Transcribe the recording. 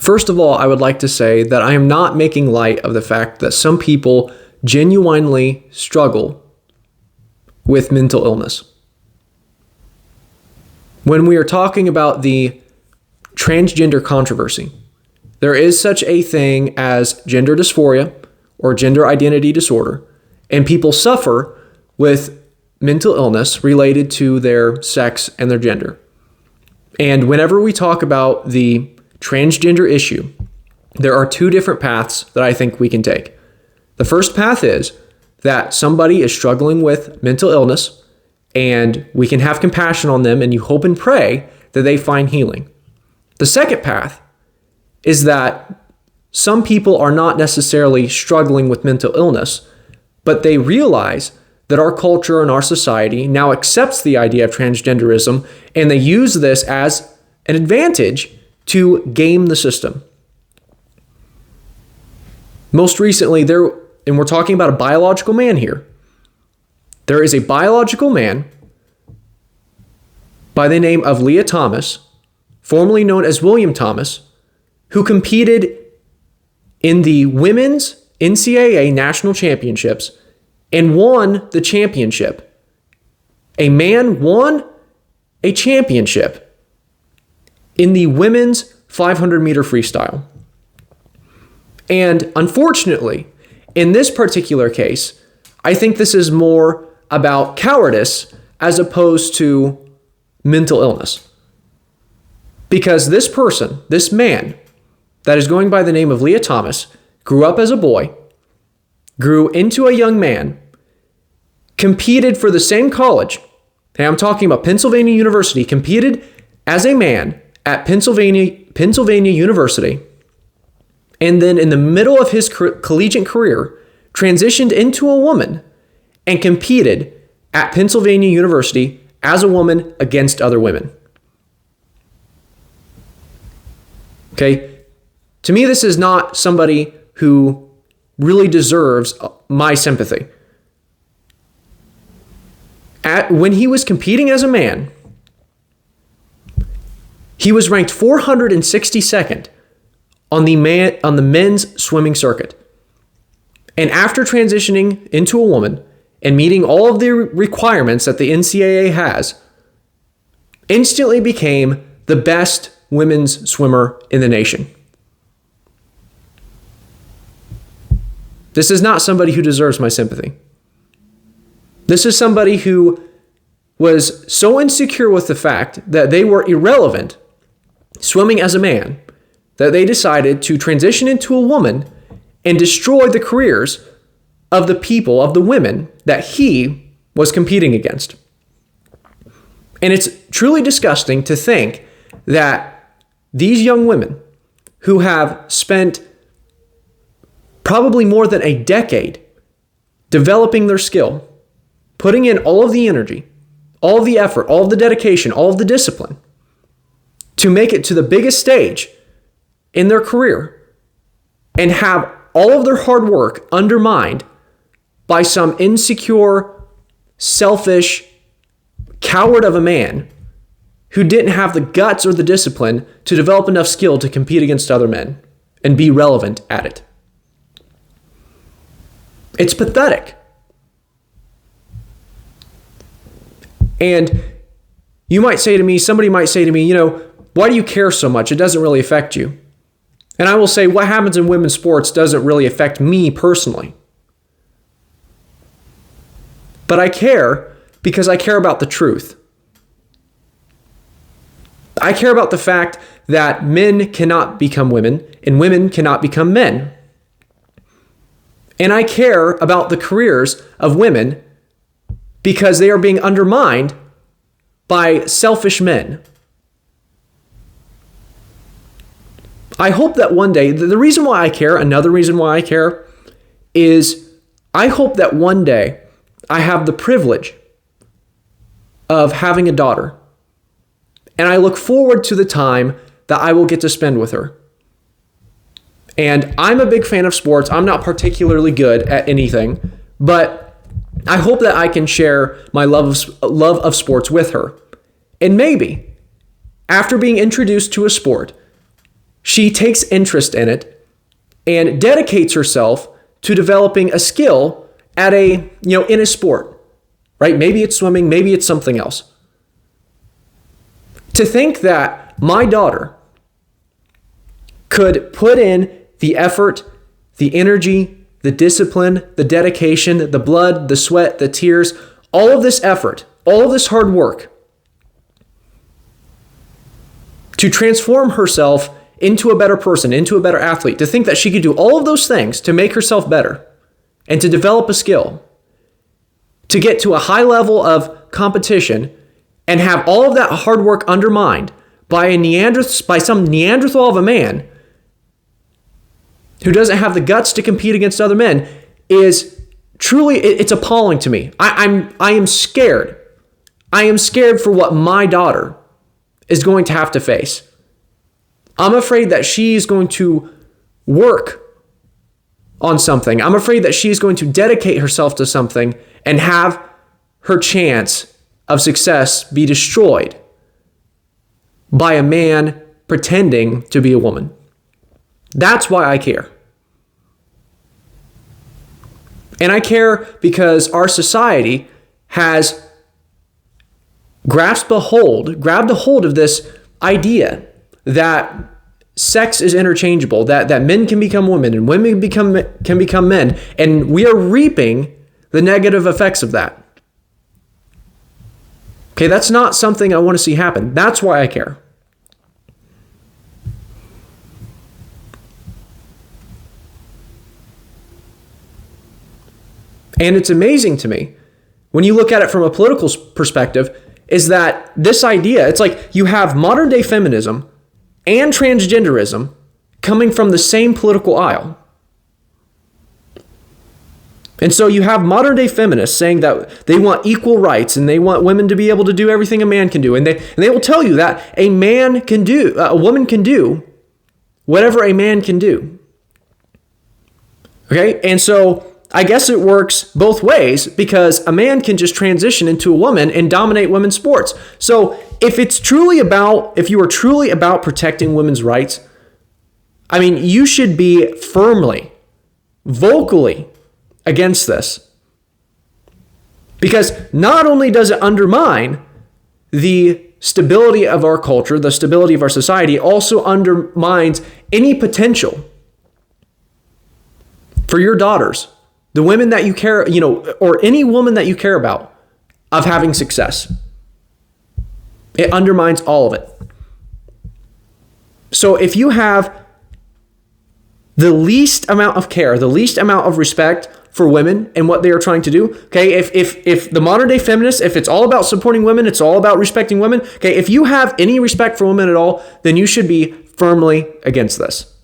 First of all, I would like to say that I am not making light of the fact that some people genuinely struggle with mental illness. When we are talking about the transgender controversy, there is such a thing as gender dysphoria or gender identity disorder, and people suffer with mental illness related to their sex and their gender. And whenever we talk about the transgender issue, there are two different paths that I think we can take. The first path is that somebody is struggling with mental illness and we can have compassion on them and you hope and pray that they find healing. The second path is that some people are not necessarily struggling with mental illness, but they realize that our culture and our society now accepts the idea of transgenderism and they use this as an advantage to game the system. Most recently, and we're talking about a biological man here, there is a biological man by the name of Lia Thomas, formerly known as William Thomas, who competed in the women's NCAA national championships and won the championship. A man won a championship in the women's 500 meter freestyle. And unfortunately, in this particular case, I think this is more about cowardice as opposed to mental illness. Because this person, this man that is going by the name of Lia Thomas, grew up as a boy, grew into a young man, competed for the same college. Hey, I'm talking about Pennsylvania University, competed as a man at Pennsylvania University, and then in the middle of his collegiate career, transitioned into a woman and competed at Pennsylvania University as a woman against other women. Okay? To me, this is not somebody who really deserves my sympathy. When he was competing as a man, he was ranked 462nd on the men's swimming circuit. And after transitioning into a woman and meeting all of the requirements that the NCAA has, instantly became the best women's swimmer in the nation. This is not somebody who deserves my sympathy. This is somebody who was so insecure with the fact that they were irrelevant swimming as a man that they decided to transition into a woman and destroy the careers of the people, of the women that he was competing against. And it's truly disgusting to think that these young women who have spent probably more than a decade developing their skill, putting in all of the energy, all of the effort, all of the dedication, all of the discipline to make it to the biggest stage in their career and have all of their hard work undermined by some insecure, selfish coward of a man who didn't have the guts or the discipline to develop enough skill to compete against other men and be relevant at it. It's pathetic. And somebody might say to me, why do you care so much? It doesn't really affect you. And I will say, what happens in women's sports doesn't really affect me personally. But I care because I care about the truth. I care about the fact that men cannot become women and women cannot become men. And I care about the careers of women because they are being undermined by selfish men. I hope that one day, the reason why I care, another reason why I care, is I hope that one day I have the privilege of having a daughter. And I look forward to the time that I will get to spend with her. And I'm a big fan of sports. I'm not particularly good at anything, but I hope that I can share my love of sports with her. And maybe, after being introduced to a sport, she she takes interest in it and dedicates herself to developing a skill at in a sport, right? Maybe it's swimming, maybe it's something else. To think that my daughter could put in the effort, the energy, the discipline, the dedication, the blood, the sweat, the tears, all of this effort, all of this hard work to transform herself into a better person, into a better athlete, to think that she could do all of those things to make herself better and to develop a skill, to get to a high level of competition and have all of that hard work undermined by some Neanderthal of a man who doesn't have the guts to compete against other men is truly, it's appalling to me. I am scared. I am scared for what my daughter is going to have to face. I'm afraid that she's going to work on something. I'm afraid that she's going to dedicate herself to something and have her chance of success be destroyed by a man pretending to be a woman. That's why I care. And I care because our society has grabbed a hold of this idea that sex is interchangeable, that men can become women and women can become men, and we are reaping the negative effects of that. Okay, that's not something I want to see happen. That's why I care. And it's amazing to me, when you look at it from a political perspective, is that this idea, it's like you have modern day feminism and transgenderism coming from the same political aisle. And so you have modern day feminists saying that they want equal rights and they want women to be able to do everything a man can do. And they will tell you that a woman can do whatever a man can do. Okay? And so I guess it works both ways, because a man can just transition into a woman and dominate women's sports. So if you are truly about protecting women's rights, I mean, you should be firmly, vocally against this. Because not only does it undermine the stability of our culture, the stability of our society, it also undermines any potential for your daughters, the women that you care, or any woman that you care about, of having success. It undermines all of it. So if you have the least amount of care, the least amount of respect for women and what they are trying to do, okay, if the modern day feminists, if it's all about supporting women, it's all about respecting women, okay, if you have any respect for women at all, then you should be firmly against this.